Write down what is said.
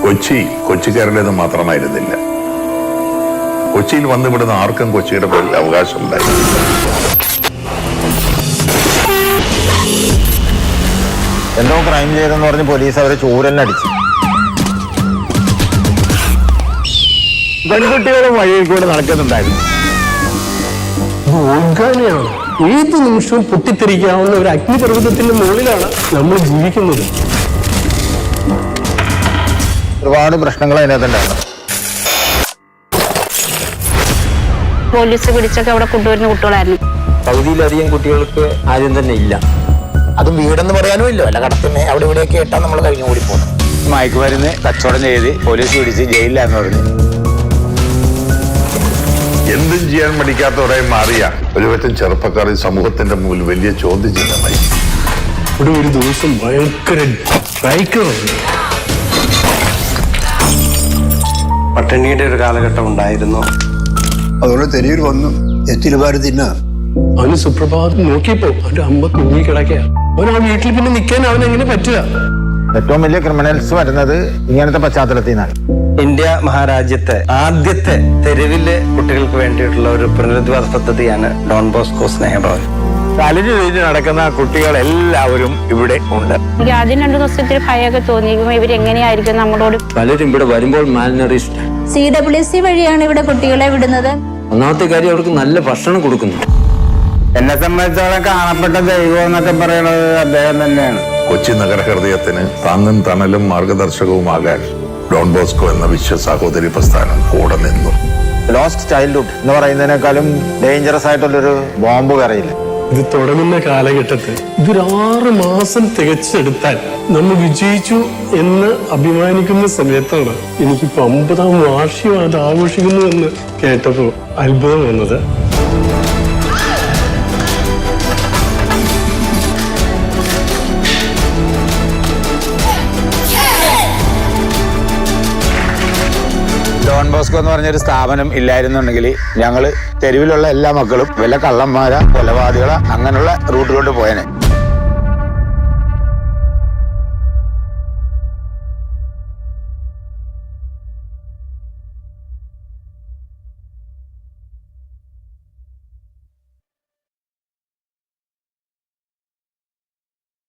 കൊച്ചിക്കാരുടേത് മാത്രമായിരുന്നില്ല. കൊച്ചിയിൽ വന്നുവിടുന്ന ആർക്കും കൊച്ചിയുടെ പേരിൽ അവകാശമുണ്ടായി. എന്തോ ക്രൈം ചെയ്തെന്ന് പറഞ്ഞ് പോലീസ് അവരെ ചോരനടിച്ചു. പെൺകുട്ടികളും വഴിയിൽ കൂടെ നടക്കുന്നുണ്ടായിരുന്നു. ഏത് നിമിഷവും പൊട്ടിത്തെറിക്കാവുന്ന ഒരു അഗ്നിപർവ്വതത്തിന്റെ മുകളിലാണ് നമ്മൾ ജീവിക്കുന്നത്. ഒരുപാട് പ്രശ്നങ്ങൾ അതിനകത്തുണ്ടായിരുന്നു. പോലീസ് പിടിച്ചൊക്കെ അവിടെ കൊണ്ടുവരുന്ന കുട്ടികളായിരുന്നു. പകുതിയിലധികം കുട്ടികൾക്ക് ആദ്യം തന്നെ ഇല്ല. അതും വീടെന്ന് പറയാനും ഇല്ല, അല്ല കടത്തിന് അവിടെ ഇവിടെയൊക്കെ ഇട്ടാൽ നമ്മൾ കഴിഞ്ഞു കൂടി പോകുന്നു. മയക്കുമരുന്ന് കച്ചവടം ചെയ്ത് പോലീസ് പിടിച്ച് ജയിലിലാന്ന് പറഞ്ഞു. എന്തും ചെയ്യാൻ മടിക്കാത്തവരെ മാറിയ ഒരുപറ്റം ചെറുപ്പക്കാർ സമൂഹത്തിന്റെ മുമ്പിൽ വലിയ ചോദ്യചിഹ്നമായി. ഇവിടെ ഒരു ദിവസം ഭയങ്കര സ്ട്രൈക്കറുണ്ട്. പട്ടിണിയുടെ ഒരു കാലഘട്ടം ഉണ്ടായിരുന്നു. അതുകൊണ്ട് തെരുവിൽ വന്നു എത്തിരുപാട് തിന്ന. അവന് സുപ്രഭാതം നോക്കിയപ്പോ അവന്റെ അമ്മ തൂങ്ങിക്കിടക്കുക. അവൻ ആ വീട്ടിൽ പിന്നെ നിൽക്കാൻ അവൻ എങ്ങനെ പറ്റുക? ഏറ്റവും വലിയ ക്രിമിനൽസ് വരുന്നത് ഇങ്ങനത്തെ പശ്ചാത്തലത്തിൽ നിന്നാണ്. ഇന്ത്യ മഹാരാജ്യത്തെ ആദ്യത്തെ തെരുവിലെ കുട്ടികൾക്ക് വേണ്ടിയിട്ടുള്ള ഒരു പുനരധിവാസ പദ്ധതിയാണ് ഡോൺ ബോസ്കോ സ്നേഹഭവൻ. തലഞ്ഞു തിരിഞ്ഞ് നടക്കുന്ന കുട്ടികളെല്ലാവരും ഇവിടെ ഉണ്ട്. എനിക്ക് ആദ്യം 2 ദിവസത്തിൽ ഭയമൊക്കെ തോന്നിയിരിക്കുമ്പോ ഇവരെങ്ങനെയായിരിക്കും നമ്മളോട്. പലരും ഇവിടെ വരുമ്പോൾ മാൽനറിഷ്ഡ്. CWC വഴിയാണ് ഇവിടെ കുട്ടികളെ വിടുന്നത്. ഒന്നാമത്തെ കാര്യം അവർക്ക് നല്ല ഭക്ഷണം കൊടുക്കുന്നു. എന്നെ സംബന്ധിച്ചോളം കാണപ്പെട്ട ദൈവം എന്നൊക്കെ പറയുന്നത് അദ്ദേഹം തന്നെയാണ്. കൊച്ചി നഗരഹൃദയത്തിന് താങ്ങും തണലും മാർഗദർശകവുമാകാൻ ഡോൺ ബോസ്കോ എന്ന വിശ്വ സഹോദരി പ്രസ്ഥാനം കൂടെ നിന്നു. ലോസ്റ്റ് ചൈൽഡ്ഹുഡ് എന്ന് പറയുന്നതിനേക്കാളും ഡേഞ്ചറസ് ആയിട്ടുള്ളൊരു ബോംബ് കറിയില്ല. ഇത് തുടങ്ങുന്ന കാലഘട്ടത്തിൽ ഇതൊരു 6 മാസം തികച്ചെടുത്താൽ നമ്മൾ വിജയിച്ചു എന്ന് അഭിമാനിക്കുന്ന സമയത്താണ് എനിക്കിപ്പോ 50ാം വാർഷികം അത് ആഘോഷിക്കുന്നു എന്ന് കേട്ടപ്പോ അത്ഭുതം വന്നത്. ഡോൺ ബോസ്കോ എന്ന് പറഞ്ഞൊരു സ്ഥാപനം ഇല്ലായിരുന്നുണ്ടെങ്കിൽ ഞങ്ങൾ തെരുവിലുള്ള എല്ലാ മക്കളും വല്ല കള്ളന്മാരാ കൊലപാതകളാ അങ്ങനെയുള്ള റൂട്ടിലോട്ട് പോയനെ.